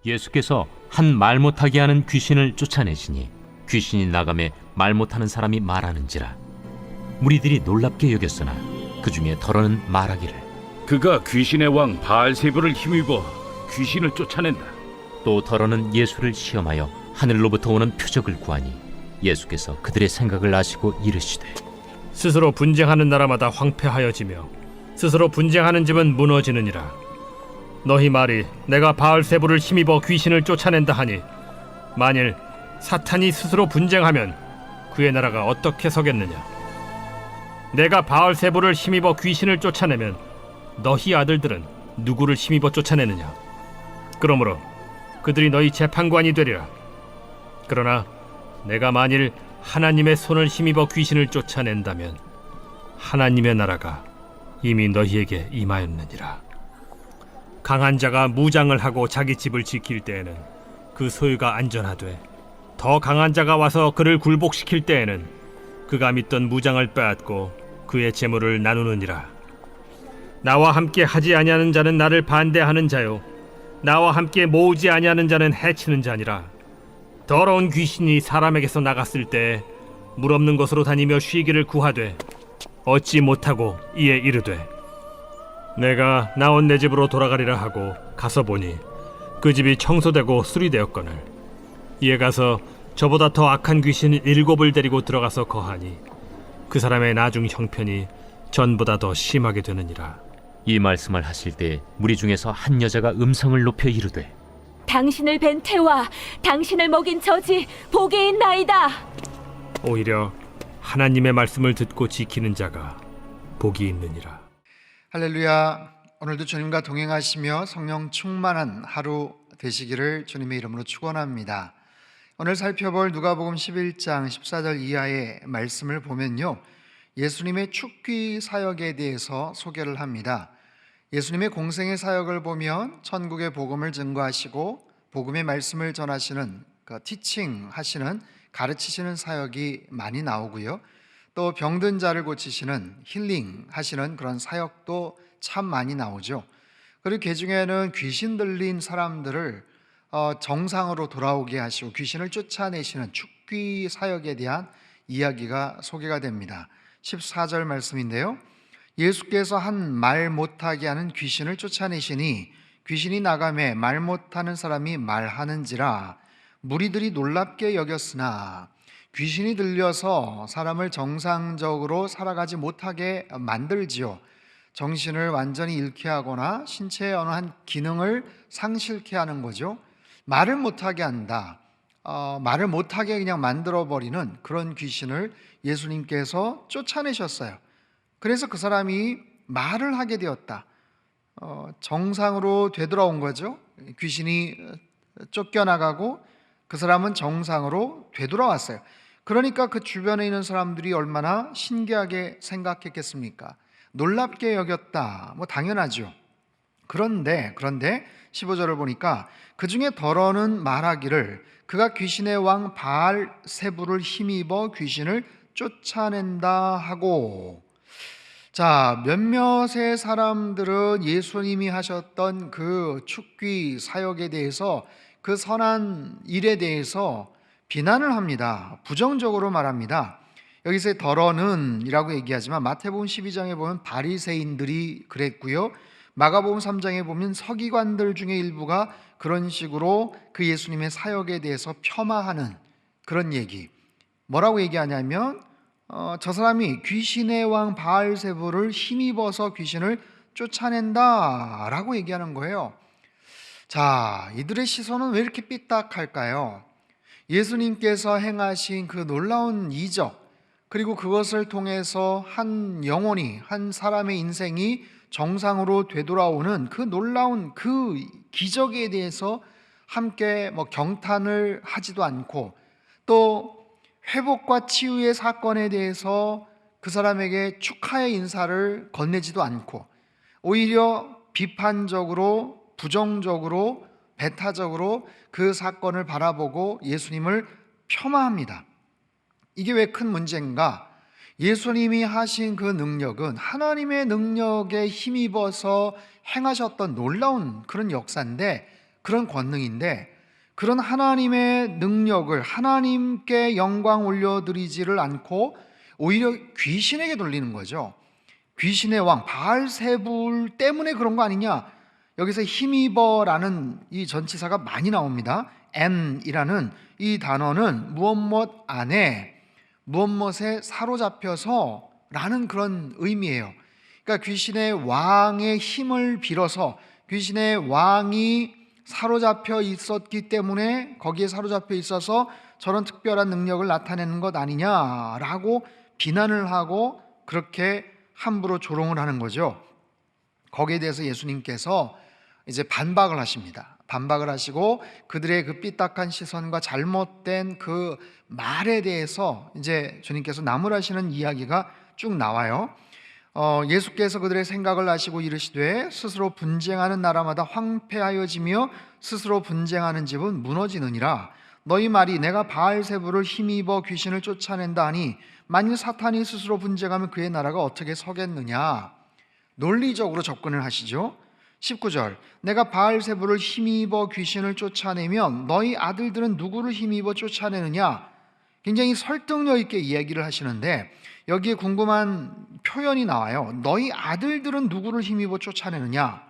예수께서 한 말 못하게 하는 귀신을 쫓아내시니 귀신이 나가매 말 못하는 사람이 말하는지라. 무리들이 놀랍게 여겼으나 그 중에 더러는 말하기를 그가 귀신의 왕 바알세불을 힘입어 귀신을 쫓아낸다. 또 더러는 예수를 시험하여 하늘로부터 오는 표적을 구하니 예수께서 그들의 생각을 아시고 이르시되 스스로 분쟁하는 나라마다 황폐하여지며 스스로 분쟁하는 집은 무너지느니라. 너희 말이 내가 바알세불을 힘입어 귀신을 쫓아낸다 하니 만일 사탄이 스스로 분쟁하면 그의 나라가 어떻게 서겠느냐. 내가 바알세불을 힘입어 귀신을 쫓아내면 너희 아들들은 누구를 힘입어 쫓아내느냐. 그러므로 그들이 너희 재판관이 되리라. 그러나 내가 만일 하나님의 손을 힘입어 귀신을 쫓아낸다면 하나님의 나라가 이미 너희에게 임하였느니라. 강한 자가 무장을 하고 자기 집을 지킬 때에는 그 소유가 안전하되 더 강한 자가 와서 그를 굴복시킬 때에는 그가 믿던 무장을 빼앗고 그의 재물을 나누느니라. 나와 함께 하지 아니하는 자는 나를 반대하는 자요 나와 함께 모으지 아니하는 자는 해치는 자니라. 더러운 귀신이 사람에게서 나갔을 때 물 없는 곳으로 다니며 쉬기를 구하되 얻지 못하고 이에 이르되 내가 나온 내 집으로 돌아가리라 하고 가서 보니 그 집이 청소되고 수리되었거늘 이에 가서 저보다 더 악한 귀신 7을 데리고 들어가서 거하니 그 사람의 나중 형편이 전보다 더 심하게 되느니라. 이 말씀을 하실 때 무리 중에서 한 여자가 음성을 높여 이르되 당신을 뵌 태와 당신을 먹인 저지 복이 있나이다. 오히려 하나님의 말씀을 듣고 지키는 자가 복이 있느니라. 할렐루야. 오늘도 주님과 동행하시며 성령 충만한 하루 되시기를 주님의 이름으로 축원합니다. 오늘 살펴볼 누가복음 11장 14절 이하의 말씀을 보면요, 예수님의 축귀 사역에 대해서 소개를 합니다. 예수님의 공생의 사역을 보면 천국의 복음을 증거하시고 복음의 말씀을 전하시는 티칭 하시는 가르치시는 사역이 많이 나오고요, 또 병든 자를 고치시는 힐링 하시는 그런 사역도 참 많이 나오죠. 그리고 그 중에는 귀신 들린 사람들을 정상으로 돌아오게 하시고 귀신을 쫓아내시는 축귀 사역에 대한 이야기가 소개가 됩니다. 14절 말씀인데요, 예수께서 한 말 못하게 하는 귀신을 쫓아내시니 귀신이 나가매 말 못하는 사람이 말하는지라. 무리들이 놀랍게 여겼으나 귀신이 들려서 사람을 정상적으로 살아가지 못하게 만들지요. 정신을 완전히 잃게 하거나 신체의 어느 한 기능을 상실케 하는 거죠. 말을 못하게 한다. 말을 못하게 그냥 만들어버리는 그런 귀신을 예수님께서 쫓아내셨어요. 그래서 그 사람이 말을 하게 되었다. 정상으로 되돌아온 거죠. 귀신이 쫓겨나가고 그 사람은 정상으로 되돌아왔어요. 그러니까 그 주변에 있는 사람들이 얼마나 신기하게 생각했겠습니까? 놀랍게 여겼다. 당연하죠. 그런데 15절을 보니까 그 중에 더러는 말하기를 그가 귀신의 왕 바알세불을 힘입어 귀신을 쫓아낸다 하고. 자, 몇몇의 사람들은 예수님이 하셨던 그 축귀 사역에 대해서, 그 선한 일에 대해서 비난을 합니다. 부정적으로 말합니다. 여기서 더러는 이라고 얘기하지만 마태복음 12장에 보면 바리새인들이 그랬고요, 마가복음 3장에 보면 서기관들 중에 일부가 그런 식으로 그 예수님의 사역에 대해서 폄하하는 그런 얘기. 뭐라고 얘기하냐면 저 사람이 귀신의 왕 바알세불을 힘입어서 귀신을 쫓아낸다 라고 얘기하는 거예요. 자, 이들의 시선은 왜 이렇게 삐딱할까요? 예수님께서 행하신 그 놀라운 이적, 그리고 그것을 통해서 한 영혼이, 한 사람의 인생이 정상으로 되돌아오는 그 놀라운 그 기적에 대해서 함께 경탄을 하지도 않고, 또 회복과 치유의 사건에 대해서 그 사람에게 축하의 인사를 건네지도 않고, 오히려 비판적으로, 부정적으로, 배타적으로 그 사건을 바라보고 예수님을 폄하합니다. 이게 왜 큰 문제인가? 예수님이 하신 그 능력은 하나님의 능력에 힘입어서 행하셨던 놀라운 그런 역사인데, 그런 권능인데 그런 하나님의 능력을 하나님께 영광 올려드리지를 않고 오히려 귀신에게 돌리는 거죠. 귀신의 왕 바알세불 때문에 그런 거 아니냐. 여기서 힘입어라는 이 전치사가 많이 나옵니다. N이라는 이 단어는 무엇 안에 무엇에 사로잡혀서 라는 그런 의미예요. 그러니까 귀신의 왕의 힘을 빌어서 귀신의 왕이 사로잡혀 있었기 때문에 거기에 사로잡혀 있어서 저런 특별한 능력을 나타내는 것 아니냐라고 비난을 하고 그렇게 함부로 조롱을 하는 거죠. 거기에 대해서 예수님께서 이제 반박을 하십니다. 반박을 하시고 그들의 그 삐딱한 시선과 잘못된 그 말에 대해서 이제 주님께서 나무라시는 이야기가 쭉 나와요. 예수께서 그들의 생각을 아시고 이르시되 스스로 분쟁하는 나라마다 황폐하여지며 스스로 분쟁하는 집은 무너지느니라. 너희 말이 내가 바알세불을 힘입어 귀신을 쫓아낸다 하니 만일 사탄이 스스로 분쟁하면 그의 나라가 어떻게 서겠느냐. 논리적으로 접근을 하시죠. 19절 내가 바알세불을 힘입어 귀신을 쫓아내면 너희 아들들은 누구를 힘입어 쫓아내느냐. 굉장히 설득력 있게 이야기를 하시는데 여기에 궁금한 표현이 나와요. 너희 아들들은 누구를 힘입어 쫓아내느냐.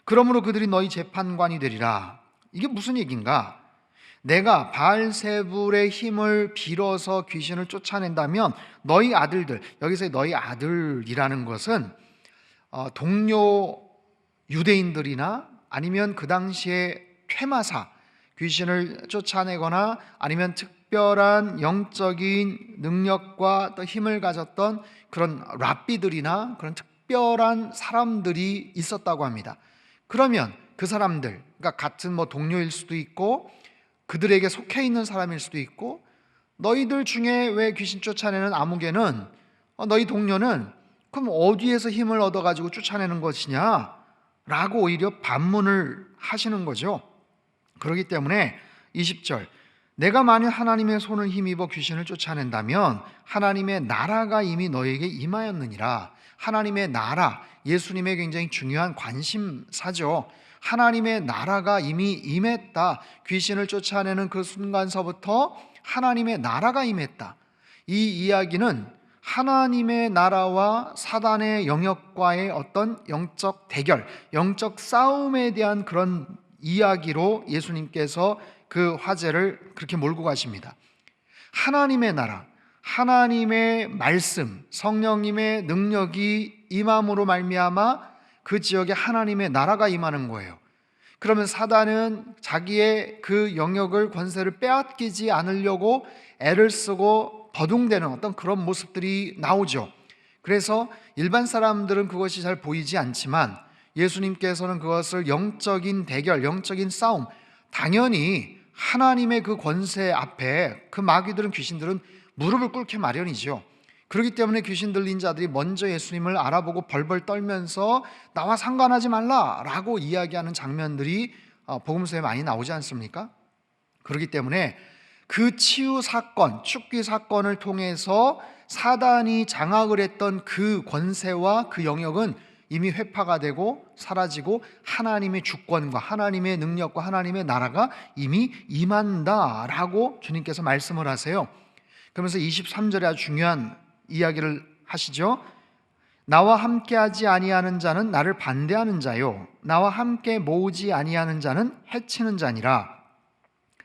그러므로 그들이 너희 재판관이 되리라. 이게 무슨 얘기인가? 내가 바알세불의 힘을 빌어서 귀신을 쫓아낸다면 너희 아들들, 여기서 너희 아들이라는 것은 동료 유대인들이나 아니면 그 당시에 퇴마사, 귀신을 쫓아내거나 아니면 특별한 영적인 능력과 또 힘을 가졌던 그런 랍비들이나 그런 특별한 사람들이 있었다고 합니다. 그러면 그 사람들, 그러니까 같은 동료일 수도 있고 그들에게 속해 있는 사람일 수도 있고 너희들 중에 왜 귀신 쫓아내는 아무개는 너희 동료는 그럼 어디에서 힘을 얻어가지고 쫓아내는 것이냐 라고 오히려 반문을 하시는 거죠. 그렇기 때문에 20절 내가 만일 하나님의 손을 힘입어 귀신을 쫓아낸다면 하나님의 나라가 이미 너에게 임하였느니라. 하나님의 나라, 예수님의 굉장히 중요한 관심사죠. 하나님의 나라가 이미 임했다. 귀신을 쫓아내는 그 순간서부터 하나님의 나라가 임했다. 이 이야기는 하나님의 나라와 사단의 영역과의 어떤 영적 대결, 영적 싸움에 대한 그런 이야기로 예수님께서 그 화제를 그렇게 몰고 가십니다. 하나님의 나라, 하나님의 말씀, 성령님의 능력이 임함으로 말미암아 그 지역에 하나님의 나라가 임하는 거예요. 그러면 사단은 자기의 그 영역을, 권세를 빼앗기지 않으려고 애를 쓰고 버둥대는 어떤 그런 모습들이 나오죠. 그래서 일반 사람들은 그것이 잘 보이지 않지만 예수님께서는 그것을 영적인 대결, 영적인 싸움, 당연히 하나님의 그 권세 앞에 그 마귀들은, 귀신들은 무릎을 꿇게 마련이죠. 그렇기 때문에 귀신 들린 자들이 먼저 예수님을 알아보고 벌벌 떨면서 나와 상관하지 말라라고 이야기하는 장면들이 복음서에 많이 나오지 않습니까? 그렇기 때문에 그 치유 사건, 축기 사건을 통해서 사단이 장악을 했던 그 권세와 그 영역은 이미 회파가 되고 사라지고 하나님의 주권과 하나님의 능력과 하나님의 나라가 이미 임한다라고 주님께서 말씀을 하세요. 그러면서 23절에 아주 중요한 이야기를 하시죠. 나와 함께하지 아니하는 자는 나를 반대하는 자요, 나와 함께 모으지 아니하는 자는 해치는 자니라.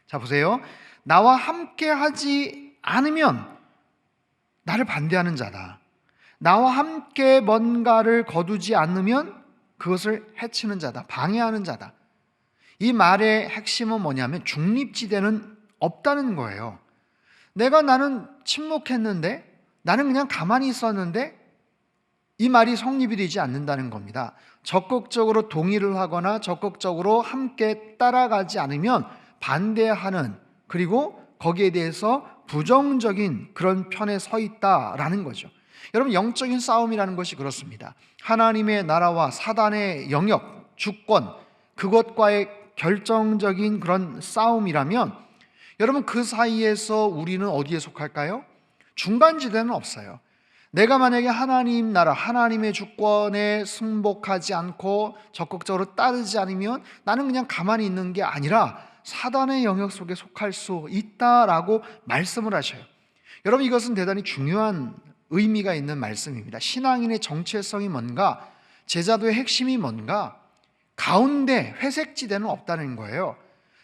자 보세요. 나와 함께하지 않으면 나를 반대하는 자다. 나와 함께 뭔가를 거두지 않으면 그것을 해치는 자다, 방해하는 자다. 이 말의 핵심은 뭐냐면 중립지대는 없다는 거예요. 나는 침묵했는데, 나는 그냥 가만히 있었는데 이 말이 성립이 되지 않는다는 겁니다. 적극적으로 동의를 하거나 적극적으로 함께 따라가지 않으면 반대하는, 그리고 거기에 대해서 부정적인 그런 편에 서 있다라는 거죠. 여러분, 영적인 싸움이라는 것이 그렇습니다. 하나님의 나라와 사단의 영역, 주권, 그것과의 결정적인 그런 싸움이라면 여러분, 그 사이에서 우리는 어디에 속할까요? 중간지대는 없어요. 내가 만약에 하나님 나라, 하나님의 주권에 승복하지 않고 적극적으로 따르지 않으면 나는 그냥 가만히 있는 게 아니라 사단의 영역 속에 속할 수 있다라고 말씀을 하셔요. 여러분, 이것은 대단히 중요한 의미가 있는 말씀입니다. 신앙인의 정체성이 뭔가, 제자도의 핵심이 뭔가, 가운데 회색지대는 없다는 거예요.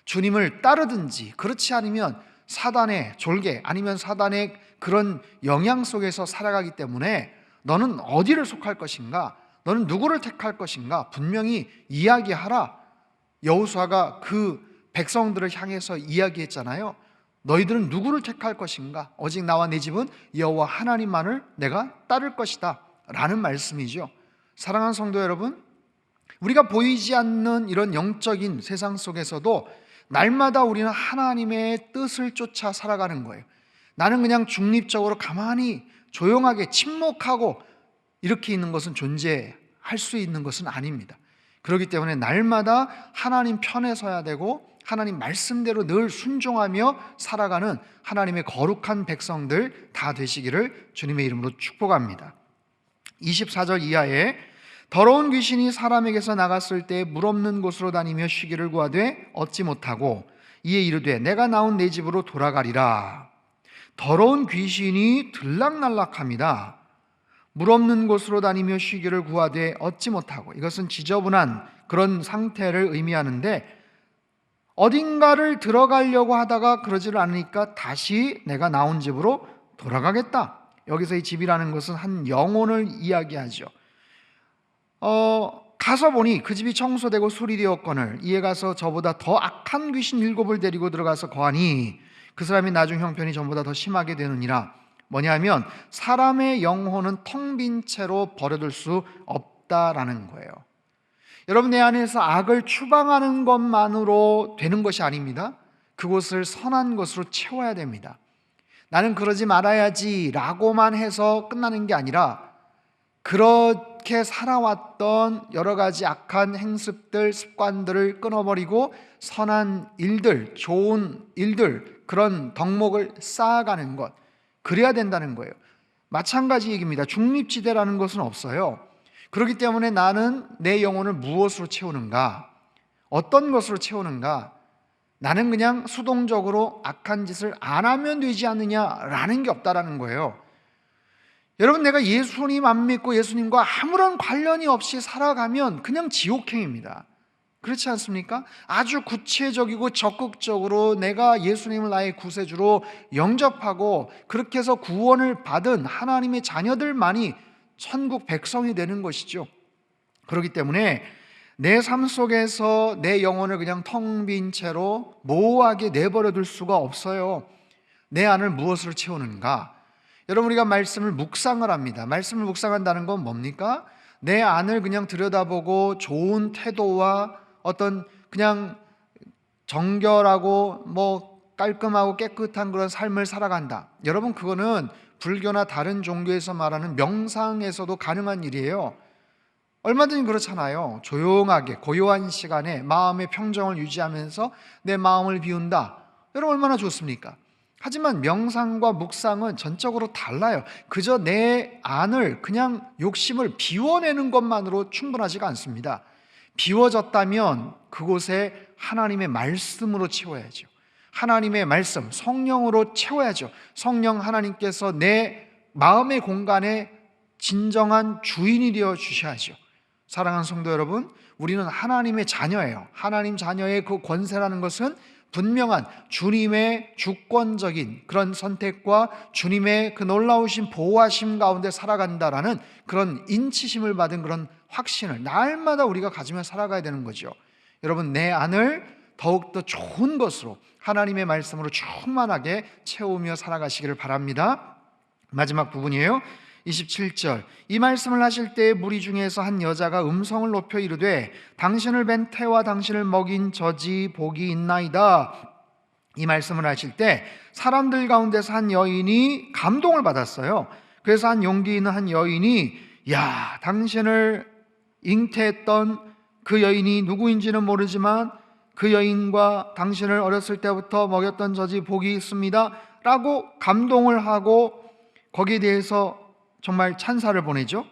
주님을 따르든지 그렇지 않으면 사단의 졸개 아니면 사단의 그런 영향 속에서 살아가기 때문에 너는 어디를 속할 것인가, 너는 누구를 택할 것인가 분명히 이야기하라. 여호수아가 그 백성들을 향해서 이야기했잖아요. 너희들은 누구를 택할 것인가? 오직 나와 내 집은 여호와 하나님만을 내가 따를 것이다 라는 말씀이죠. 사랑하는 성도 여러분, 우리가 보이지 않는 이런 영적인 세상 속에서도 날마다 우리는 하나님의 뜻을 쫓아 살아가는 거예요. 나는 그냥 중립적으로 가만히 조용하게 침묵하고 이렇게 있는 것은 존재할 수 있는 것은 아닙니다. 그렇기 때문에 날마다 하나님 편에 서야 되고 하나님 말씀대로 늘 순종하며 살아가는 하나님의 거룩한 백성들 다 되시기를 주님의 이름으로 축복합니다. 24절 이하에 더러운 귀신이 사람에게서 나갔을 때 물 없는 곳으로 다니며 쉬기를 구하되 얻지 못하고 이에 이르되 내가 나온 내 집으로 돌아가리라. 더러운 귀신이 들락날락합니다. 물 없는 곳으로 다니며 쉬기를 구하되 얻지 못하고, 이것은 지저분한 그런 상태를 의미하는데 어딘가를 들어가려고 하다가 그러지를 않으니까 다시 내가 나온 집으로 돌아가겠다. 여기서 이 집이라는 것은 한 영혼을 이야기하죠. 가서 보니 그 집이 청소되고 수리되었거늘 이에 가서 저보다 더 악한 귀신 7을 데리고 들어가서 거하니 그 사람이 나중 형편이 전보다 더 심하게 되느니라. 뭐냐면 사람의 영혼은 텅 빈 채로 버려둘 수 없다라는 거예요. 여러분, 내 안에서 악을 추방하는 것만으로 되는 것이 아닙니다. 그곳을 선한 것으로 채워야 됩니다. 나는 그러지 말아야지 라고만 해서 끝나는 게 아니라 그렇게 살아왔던 여러 가지 악한 행습들, 습관들을 끊어버리고 선한 일들, 좋은 일들, 그런 덕목을 쌓아가는 것, 그래야 된다는 거예요. 마찬가지 얘기입니다. 중립지대라는 것은 없어요. 그렇기 때문에 나는 내 영혼을 무엇으로 채우는가? 어떤 것으로 채우는가? 나는 그냥 수동적으로 악한 짓을 안 하면 되지 않느냐라는 게 없다라는 거예요. 여러분, 내가 예수님 안 믿고 예수님과 아무런 관련이 없이 살아가면 그냥 지옥행입니다. 그렇지 않습니까? 아주 구체적이고 적극적으로 내가 예수님을 나의 구세주로 영접하고 그렇게 해서 구원을 받은 하나님의 자녀들만이 천국 백성이 되는 것이죠. 그렇기 때문에 내 삶 속에서 내 영혼을 그냥 텅 빈 채로 모호하게 내버려 둘 수가 없어요. 내 안을 무엇으로 채우는가? 여러분, 우리가 말씀을 묵상을 합니다. 말씀을 묵상한다는 건 뭡니까? 내 안을 그냥 들여다보고 좋은 태도와 어떤 그냥 정결하고 깔끔하고 깨끗한 그런 삶을 살아간다. 여러분, 그거는 불교나 다른 종교에서 말하는 명상에서도 가능한 일이에요. 얼마든지 그렇잖아요. 조용하게 고요한 시간에 마음의 평정을 유지하면서 내 마음을 비운다. 여러분, 얼마나 좋습니까? 하지만 명상과 묵상은 전적으로 달라요. 그저 내 안을 그냥 욕심을 비워내는 것만으로 충분하지가 않습니다. 비워졌다면 그곳에 하나님의 말씀으로 채워야죠. 하나님의 말씀, 성령으로 채워야죠. 성령 하나님께서 내 마음의 공간에 진정한 주인이 되어 주셔야죠. 사랑하는 성도 여러분, 우리는 하나님의 자녀예요. 하나님 자녀의 그 권세라는 것은 분명한 주님의 주권적인 그런 선택과 주님의 그 놀라우신 보호하심 가운데 살아간다라는 그런 인치심을 받은 그런 확신을 날마다 우리가 가지며 살아가야 되는 거죠. 여러분, 내 안을 더욱더 좋은 것으로 하나님의 말씀으로 충만하게 채우며 살아가시기를 바랍니다. 마지막 부분이에요. 27절, 이 말씀을 하실 때 무리 중에서 한 여자가 음성을 높여 이르되 당신을 뵌 태와 당신을 먹인 젖이 복이 있나이다. 이 말씀을 하실 때 사람들 가운데서 한 여인이 감동을 받았어요. 그래서 한 용기 있는 한 여인이, 야, 당신을 잉태했던 그 여인이 누구인지는 모르지만 그 여인과 당신을 어렸을 때부터 먹였던 젖이 복이 있습니다 라고 감동을 하고 거기에 대해서 정말 찬사를 보내죠.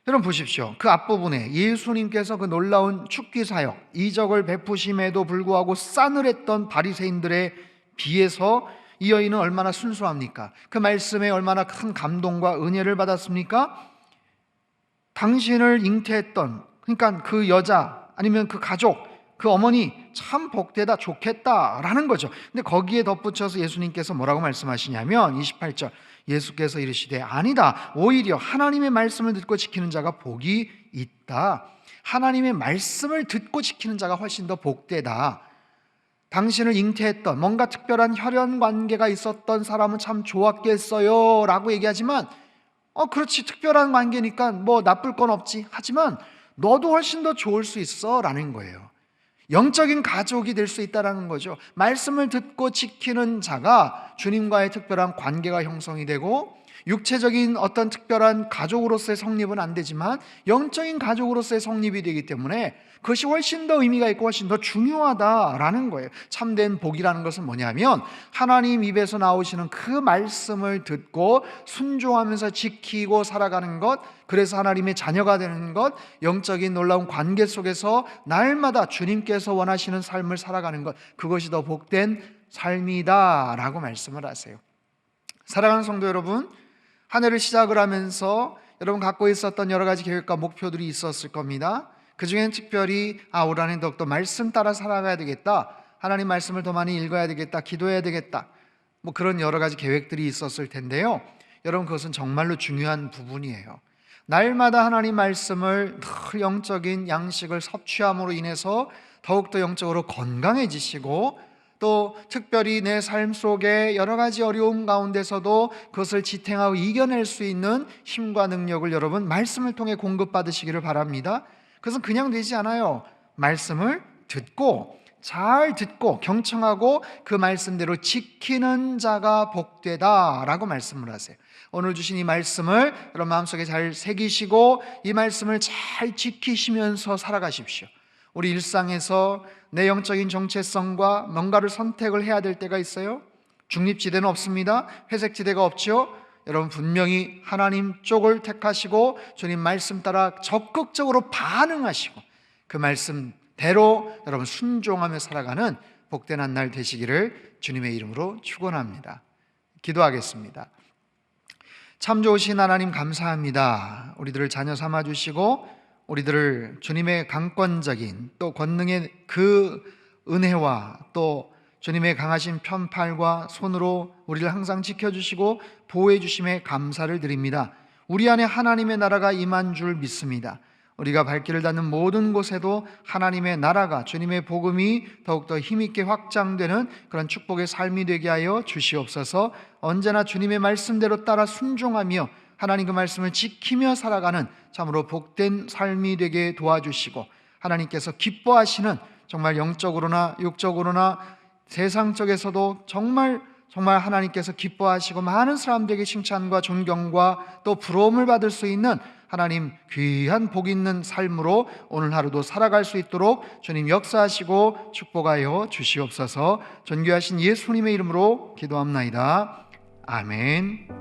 여러분 보십시오. 그 앞부분에 예수님께서 그 놀라운 축기 사역, 이적을 베푸심에도 불구하고 싸늘했던 바리새인들에 비해서 이 여인은 얼마나 순수합니까? 그 말씀에 얼마나 큰 감동과 은혜를 받았습니까? 당신을 잉태했던, 그러니까 그 여자 아니면 그 가족, 그 어머니 참 복되다, 좋겠다라는 거죠. 근데 거기에 덧붙여서 예수님께서 뭐라고 말씀하시냐면 28절, 예수께서 이르시되 아니다, 오히려 하나님의 말씀을 듣고 지키는 자가 복이 있다. 하나님의 말씀을 듣고 지키는 자가 훨씬 더 복되다. 당신을 잉태했던 뭔가 특별한 혈연 관계가 있었던 사람은 참 좋았겠어요 라고 얘기하지만 그렇지, 특별한 관계니까 뭐 나쁠 건 없지, 하지만 너도 훨씬 더 좋을 수 있어 라는 거예요. 영적인 가족이 될 수 있다는 거죠. 말씀을 듣고 지키는 자가 주님과의 특별한 관계가 형성이 되고, 육체적인 어떤 특별한 가족으로서의 성립은 안 되지만 영적인 가족으로서의 성립이 되기 때문에 그것이 훨씬 더 의미가 있고 훨씬 더 중요하다라는 거예요. 참된 복이라는 것은 뭐냐면 하나님 입에서 나오시는 그 말씀을 듣고 순종하면서 지키고 살아가는 것, 그래서 하나님의 자녀가 되는 것, 영적인 놀라운 관계 속에서 날마다 주님께서 원하시는 삶을 살아가는 것, 그것이 더 복된 삶이다 라고 말씀을 하세요. 사랑하는 성도 여러분, 한 해를 시작을 하면서 여러분 갖고 있었던 여러 가지 계획과 목표들이 있었을 겁니다. 그 중엔 특별히 올 한 해 더욱더 말씀 따라 살아가야 되겠다, 하나님 말씀을 더 많이 읽어야 되겠다, 기도해야 되겠다, 뭐 그런 여러 가지 계획들이 있었을 텐데요. 여러분 그것은 정말로 중요한 부분이에요. 날마다 하나님 말씀을 늘 영적인 양식을 섭취함으로 인해서 더욱더 영적으로 건강해지시고, 또 특별히 내 삶 속에 여러 가지 어려움 가운데서도 그것을 지탱하고 이겨낼 수 있는 힘과 능력을 여러분 말씀을 통해 공급받으시기를 바랍니다. 그것은 그냥 되지 않아요. 말씀을 듣고, 잘 듣고 경청하고 그 말씀대로 지키는 자가 복되다라고 말씀을 하세요. 오늘 주신 이 말씀을 여러분 마음속에 잘 새기시고 이 말씀을 잘 지키시면서 살아가십시오. 우리 일상에서 내 영적인 정체성과 뭔가를 선택을 해야 될 때가 있어요. 중립지대는 없습니다. 회색지대가 없죠. 여러분 분명히 하나님 쪽을 택하시고 주님 말씀 따라 적극적으로 반응하시고 그 말씀대로 여러분 순종하며 살아가는 복된 한 날 되시기를 주님의 이름으로 축원합니다. 기도하겠습니다. 참 좋으신 하나님 감사합니다. 우리들을 자녀 삼아주시고 우리들을 주님의 강권적인 또 권능의 그 은혜와 또 주님의 강하신 편팔과 손으로 우리를 항상 지켜주시고 보호해 주심에 감사를 드립니다. 우리 안에 하나님의 나라가 임한 줄 믿습니다. 우리가 발길을 닿는 모든 곳에도 하나님의 나라가, 주님의 복음이 더욱더 힘있게 확장되는 그런 축복의 삶이 되게 하여 주시옵소서. 언제나 주님의 말씀대로 따라 순종하며 하나님 그 말씀을 지키며 살아가는 참으로 복된 삶이 되게 도와주시고, 하나님께서 기뻐하시는 정말 영적으로나 육적으로나 세상적에서도 정말 하나님께서 기뻐하시고 많은 사람들에게 칭찬과 존경과 또 부러움을 받을 수 있는 하나님 귀한 복 있는 삶으로 오늘 하루도 살아갈 수 있도록 주님 역사하시고 축복하여 주시옵소서. 존귀하신 예수님의 이름으로 기도합나이다. 아멘.